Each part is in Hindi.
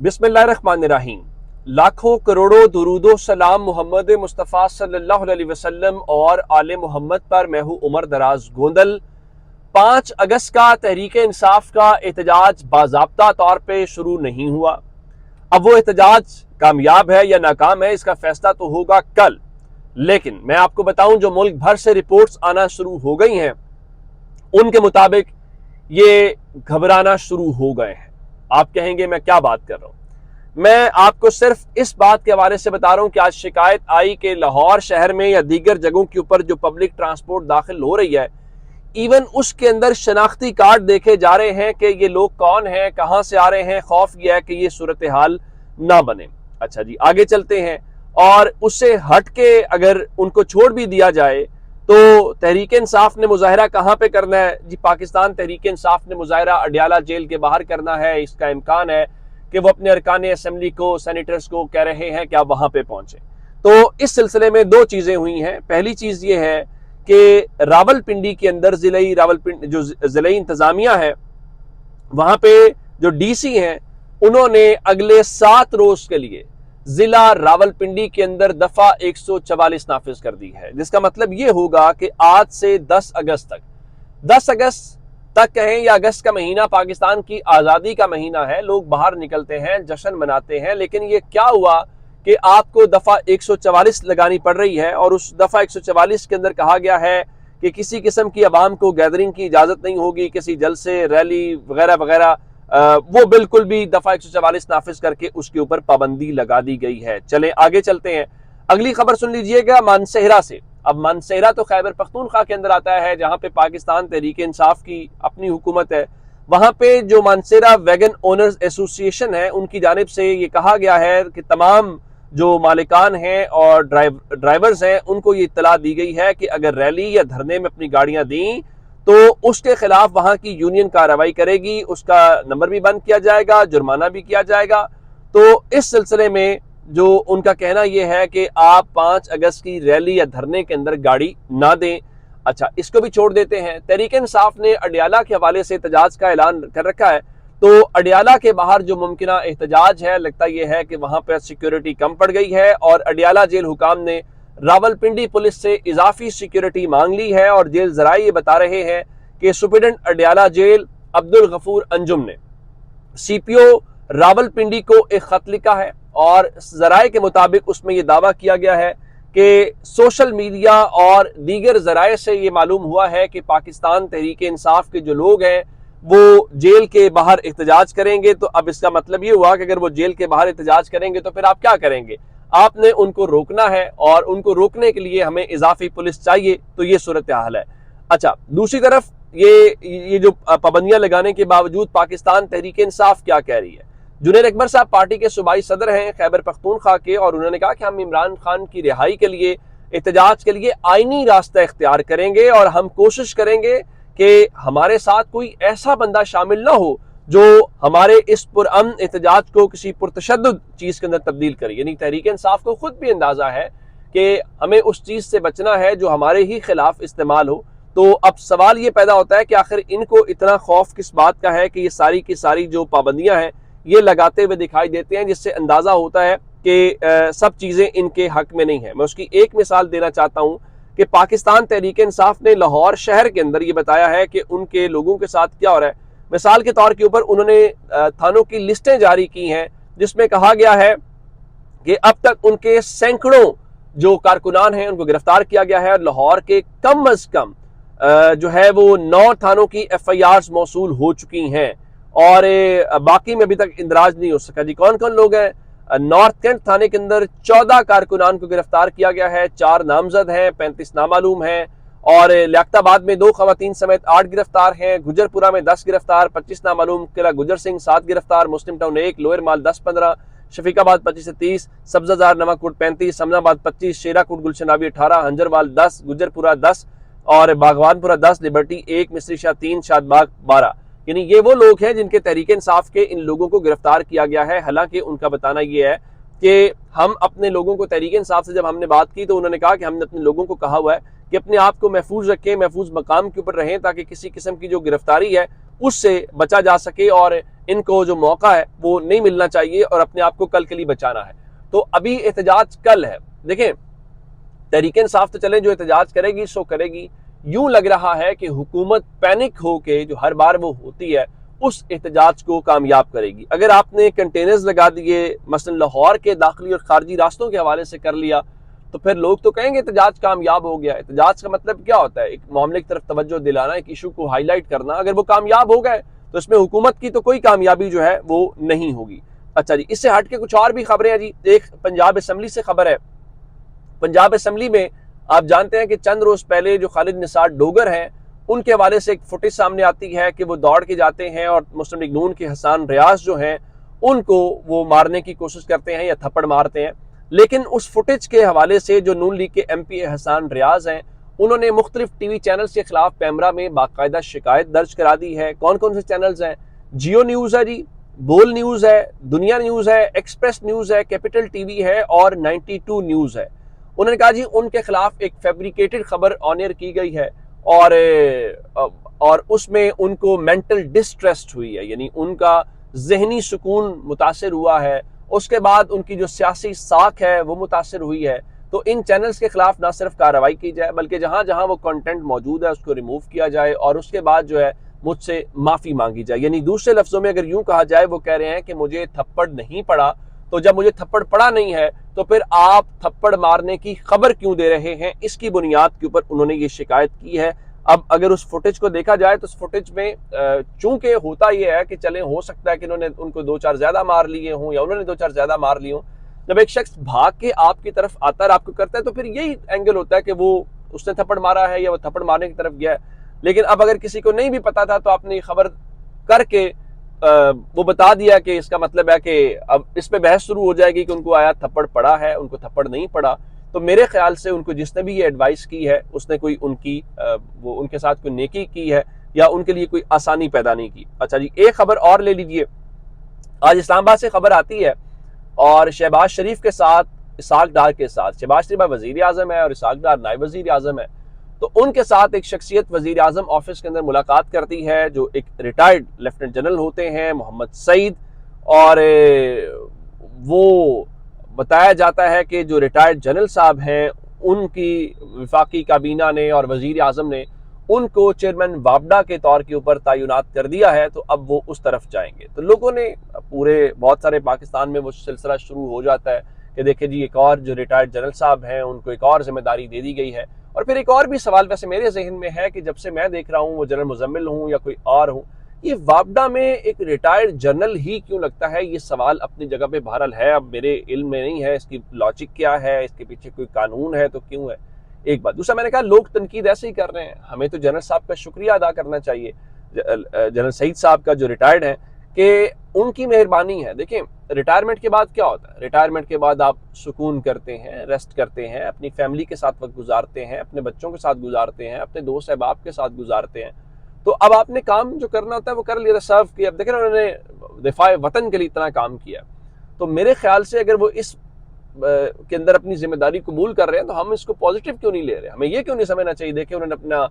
बिस्मिल्लाहिर्रहमानिर्रहीम। लाखों करोड़ों दुरूदो सलाम मोहम्मद मुस्तफ़ा सल्लल्लाहु अलैहि वसल्लम और आले मोहम्मद पर। मैं हूँ उमर दराज गोंदल। 5 अगस्त का तहरीक इंसाफ का एहतजाज बाज़ाब्ता तौर पे शुरू नहीं हुआ। अब वो एहतजाज कामयाब है या नाकाम है, इसका फैसला तो होगा कल। लेकिन मैं आपको बताऊं, जो मुल्क भर से रिपोर्ट्स आना शुरू हो गई हैं, उनके मुताबिक ये घबराना शुरू हो गए हैं। आप कहेंगे मैं क्या बात कर रहा हूं। मैं आपको सिर्फ इस बात के हवाले से बता रहा हूं कि आज शिकायत आई कि लाहौर शहर में या दीगर जगहों के ऊपर जो पब्लिक ट्रांसपोर्ट दाखिल हो रही है, इवन उसके अंदर शनाख्ती कार्ड देखे जा रहे हैं कि ये लोग कौन हैं, कहां से आ रहे हैं। खौफ यह है कि ये सूरत हाल ना बने। अच्छा जी, आगे चलते हैं। और उससे हट के अगर उनको छोड़ भी दिया जाए तो तहरीक इंसाफ ने मुजाहरा कहां पे करना है जी? पाकिस्तान तहरीक इंसाफ ने मुजाहरा अडियाला जेल के बाहर करना है। इसका इम्कान है कि वो अपने अरकान असेंबली को, सेनेटर्स को कह रहे हैं कि आप वहां पे पहुंचे। तो इस सिलसिले में 2 चीजें हुई हैं। पहली चीज ये है कि रावलपिंडी के अंदर जो जिले इंतजामिया है, वहां पे जो डीसी हैं, उन्होंने अगले 7 रोज के लिए जिला रावलपिंडी के अंदर दफा 144 नाफिज कर दी है। जिसका मतलब यह होगा कि आज से 10 अगस्त तक कहें या अगस्त का महीना पाकिस्तान की आजादी का महीना है, लोग बाहर निकलते हैं, जश्न मनाते हैं। लेकिन ये क्या हुआ कि आपको दफा 144 लगानी पड़ रही है, और उस दफा 144 के अंदर कहा गया है कि किसी किस्म की आवाम को गैदरिंग की इजाजत नहीं होगी, किसी जलसे, रैली वगैरह वगैरह, वो बिल्कुल भी दफा 144 नाफिज करके उसके ऊपर पाबंदी लगा दी गई है। चलें आगे चलते हैं। अगली खबर सुन लीजिएगा मानसेहरा से। अब मानसेहरा तो खैबर पख्तूनख्वा के अंदर आता है, जहां पे पाकिस्तान तहरीक इंसाफ की अपनी हुकूमत है। वहां पे जो मानसेहरा वैगन ओनर्स एसोसिएशन है, उनकी जानिब से ये कहा गया है कि तमाम जो मालिकान हैं और ड्राइवर्स हैं, उनको ये इत्तला दी गई है कि अगर रैली या धरने में अपनी गाड़ियां दी तो उसके खिलाफ वहां की यूनियन कार्रवाई करेगी, उसका नंबर भी बंद किया जाएगा, जुर्माना भी किया जाएगा। तो इस सिलसिले में जो उनका कहना यह है कि आप 5 अगस्त की रैली या धरने के अंदर गाड़ी ना दें। अच्छा, इसको भी छोड़ देते हैं। तहरीक इंसाफ ने अडियाला के हवाले से एहतजाज का ऐलान कर रखा है। तो अडियाला के बाहर जो मुमकिना एहतजाज है, लगता यह है कि वहां पर सिक्योरिटी कम पड़ गई है, और अडियाला जेल हुकाम ने रावलपिंडी पुलिस से इजाफी सिक्योरिटी मांग ली है। और जेल जराये ये बता रहे हैं कि सुप्रीडेंट अडियाला जेल अब्दुल गफूर अंजुम ने सीपीओ रावलपिंडी को एक खत लिखा है, और जराये के मुताबिक उसमें यह दावा किया गया है कि सोशल मीडिया और दीगर जराये से यह मालूम हुआ है कि पाकिस्तान तहरीक इंसाफ के जो लोग हैं वो जेल के बाहर एहतजाज करेंगे। तो अब इसका मतलब ये हुआ कि अगर वो जेल के बाहर एहतजाज करेंगे तो फिर आप क्या करेंगे? आपने उनको रोकना है, और उनको रोकने के लिए हमें इजाफी पुलिस चाहिए। तो ये सूरत हाल है। अच्छा, दूसरी तरफ ये जो पाबंदियां लगाने के बावजूद पाकिस्तान तहरीक इंसाफ क्या कह रही है। जुनैर अकबर साहब पार्टी के सूबाई सदर हैं खैबर पख्तूनख्वा के, और उन्होंने कहा कि हम इमरान खान की रिहाई के लिए, एहतजाज के लिए आईनी रास्ता इख्तियार करेंगे, और हम कोशिश करेंगे कि हमारे साथ कोई ऐसा बंदा शामिल ना हो जो हमारे इस पुरअमन एहतजाज को किसी पुरतशद्दुद चीज के अंदर तब्दील करे। यानी तहरीक इंसाफ को खुद भी अंदाजा है कि हमें उस चीज से बचना है जो हमारे ही खिलाफ इस्तेमाल हो। तो अब सवाल ये पैदा होता है कि आखिर इनको इतना खौफ किस बात का है कि ये सारी की सारी जो पाबंदियां हैं ये लगाते हुए दिखाई देते हैं, जिससे अंदाजा होता है कि सब चीजें इनके हक में नहीं है। मैं उसकी एक मिसाल देना चाहता हूं कि पाकिस्तान तहरीक इंसाफ ने लाहौर शहर के अंदर ये बताया है कि उनके लोगों के साथ क्या हो रहा है। मिसाल के तौर के ऊपर उन्होंने थानों की लिस्टें जारी की हैं, जिसमें कहा गया है कि अब तक उनके सैकड़ों जो कारकुनान हैं उनको गिरफ्तार किया गया है, और लाहौर के कम अज कम जो है वो 9 थानों की FIRs मौसूल हो चुकी हैं, और बाकी में अभी तक इंदराज नहीं हो सका। जी, कौन कौन लोग हैं? नॉर्थ कैंट थाने के अंदर 14 कारकुनान को गिरफ्तार किया गया है, 4 नामजद हैं, 35 नामालूम हैं, और लियाकताबाद में 2 खवातीन समेत 8 गिरफ्तार हैं, गुजरपुरा में 10 गिरफ्तार, 25 नामालूम, किला गुजर सिंह 7 गिरफ्तार, मुस्लिम टाउन 1, लोअर माल 10-15, शफीकाबाद 25 से 30, सब्जाजार नवाकोट 35, समनाबाद 25, शेराकोट गुलशनावी 18, हंजरवाल 10, गुजरपुरा 10 और बागवानपुरा 10, लिबर्टी 1, मिस्रीशाह 3, शादबाग 12। यानी ये वो लोग हैं जिनके तहरीक इंसाफ के इन लोगों को गिरफ्तार किया गया है। हालांकि उनका बताना यह है कि हम अपने लोगों को, तहरीक इंसाफ से जब हमने बात की तो उन्होंने कहा कि हमने अपने लोगों को कहा हुआ है कि अपने आप को महफूज रखें, महफूज मकाम के ऊपर रहें, ताकि किसी किस्म की जो गिरफ्तारी है उससे बचा जा सके और इनको जो मौका है वो नहीं मिलना चाहिए और अपने आप को कल के लिए बचाना है। तो अभी एहतजाज कल है। देखें, तहरीक इंसाफ तो चले जो एहतजाज करेगी सो करेगी। यूं लग रहा है कि हुकूमत पैनिक होके जो हर बार वो होती है उस एहतजाज को कामयाब करेगी। अगर आपने कंटेनर्स लगा दिए, मसलन लाहौर के दाखिली और खारजी रास्तों के हवाले से कर लिया, तो फिर लोग तो कहेंगे एहतजाज कामयाब हो गया। एहतजाज का मतलब क्या होता है? एक मामले की तरफ तवज्जो दिलाना, एक इशू को हाईलाइट करना। अगर वो कामयाब हो गए तो इसमें हुकूमत की तो कोई कामयाबी जो है वो नहीं होगी। अच्छा जी, इससे हट के कुछ और भी खबरें हैं जी। एक पंजाब असम्बली से खबर है। पंजाब असम्बली में आप जानते हैं कि चंद रोज पहले जो खालिद निसार डोगर हैं उनके हवाले से एक फुटेज सामने आती है कि वो दौड़ के जाते हैं और मुस्लिम लीग नून के हसन रियाज जो हैं उनको वो मारने की कोशिश करते हैं या थप्पड़ मारते हैं। लेकिन उस फुटेज के हवाले से जो नून लीग के MP हसन रियाज हैं उन्होंने मुख्तलिफ TV चैनल्स के खिलाफ पैमरा में बाकायदा शिकायत दर्ज करा दी है। कौन कौन से चैनल्स हैं? जियो न्यूज़ है जी, बोल न्यूज़ है, दुनिया न्यूज़ है, एक्सप्रेस न्यूज़ है, कैपिटल TV है और 92 न्यूज़ है। उन्होंने कहा जी उनके खिलाफ एक फैब्रिकेटेड खबर ऑन एयर की गई है और उसमें उनको मेंटल डिस्ट्रेस हुई है, यानी उनका जहनी सुकून मुतासर हुआ है। उसके बाद उनकी जो सियासी साख है वो मुतासर हुई है। तो इन चैनल्स के खिलाफ ना सिर्फ कार्रवाई की जाए बल्कि जहां जहां वो कंटेंट मौजूद है उसको रिमूव किया जाए और उसके बाद जो है मुझसे माफी मांगी जाए। यानी दूसरे लफ्जों में अगर यूं कहा जाए, वो कह रहे हैं कि मुझे थप्पड़ नहीं पड़ा, तो जब मुझे थप्पड़ पड़ा नहीं है तो फिर आप थप्पड़ मारने की खबर क्यों दे रहे हैं? इसकी बुनियाद के ऊपर उन्होंने ये शिकायत की है। अब अगर उस फुटेज को देखा जाए तो उस फुटेज में चूंकि होता यह है कि चले हो सकता है कि इन्होंने उनको 2-4 ज्यादा मार लिए हों या उन्होंने 2-4 ज्यादा मार लिए हों। जब एक शख्स भाग के आपकी तरफ आता है और आपको करता है तो फिर यही एंगल होता है कि वो उसने थप्पड़ मारा है या वो थप्पड़ मारने की तरफ गया है। लेकिन अब अगर किसी को नहीं भी पता था तो आपने ये खबर करके वो बता दिया कि इसका मतलब है कि अब इस पे बहस शुरू हो जाएगी कि उनको आया थप्पड़ पड़ा है, उनको थप्पड़ नहीं पड़ा। तो मेरे ख्याल से उनको जिसने भी ये एडवाइस की है उसने कोई वो उनके साथ कोई नेकी की है या उनके लिए कोई आसानी पैदा नहीं की। अच्छा जी, एक खबर और ले लीजिए। आज इस्लामाबाद से खबर आती है और शहबाज शरीफ के साथ इसाक डार के साथ, शहबाज शरीफ वजीर आजम है और इसाक डार नायब वजीर आजम है, तो उनके साथ एक शख्सियत वजीर आजम ऑफिस के अंदर मुलाकात करती है जो एक रिटायर्ड लेफ्टिनेंट जनरल होते हैं, मोहम्मद सईद। और वो बताया जाता है कि जो रिटायर्ड जनरल साहब हैं उनकी वफाकी काबीना ने और वजीर आजम ने उनको चेयरमैन वापडा के तौर के ऊपर तैनात कर दिया है, तो अब वो उस तरफ जाएंगे। तो लोगों ने पूरे बहुत सारे पाकिस्तान में वो सिलसिला शुरू हो जाता है कि देखे जी एक और जो रिटायर्ड जनरल साहब हैं उनको एक और जिम्मेदारी दे दी गई है। और फिर एक और भी सवाल वैसे मेरे जहन में है कि जब से मैं देख रहा हूँ, वो जनरल मुजम्मिल हूँ या कोई और हूँ, ये वापडा में एक रिटायर्ड जनरल ही क्यों लगता है? ये सवाल अपनी जगह पे बहरहाल है, अब मेरे इल्म में नहीं है इसकी लॉजिक क्या है, इसके पीछे कोई कानून है तो क्यों है। एक बात। दूसरा, मैंने कहा लोग तनकीद ऐसे ही कर रहे हैं, हमें तो जनरल साहब का शुक्रिया अदा करना चाहिए, जनरल सईद साहब का जो रिटायर्ड हैं, कि उनकी मेहरबानी है। देखें, रिटायरमेंट के बाद क्या होता है? रिटायरमेंट के बाद आप सुकून करते हैं, रेस्ट करते हैं, अपनी फैमिली के साथ वक्त गुजारते हैं, अपने बच्चों के साथ गुजारते हैं, अपने दोस्त अहबाब के साथ गुजारते हैं। तो अब आपने काम जो करना होता है वो कर लिया, सर्व किया। अब देखें उन्होंने दिफाए वतन के लिए इतना काम किया, तो मेरे ख्याल से अगर वो इस के अंदर अपनी जिम्मेदारी कबूल कर रहे हैं तो हम इसको पॉजिटिव क्यों नहीं ले रहे? हमें ये क्यों नहीं समझना चाहिए? देखिए, उन्होंने अपना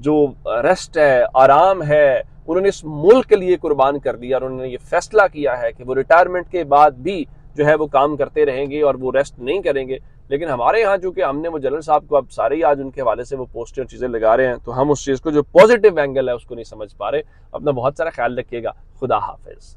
जो रेस्ट है, आराम है, उन्होंने इस मुल्क के लिए कुर्बान कर दिया और उन्होंने ये फैसला किया है कि वो रिटायरमेंट के बाद भी जो है वो काम करते रहेंगे और वो रेस्ट नहीं करेंगे। लेकिन हमारे यहाँ चूंकि हमने वो जनरल साहब को अब सारे ही आज उनके हवाले से वो पोस्टर चीज़ें लगा रहे हैं, तो हम उस चीज़ को जो पॉजिटिव एंगल है उसको नहीं समझ पा रहे। अपना बहुत सारा ख्याल रखिएगा। खुदा हाफिज।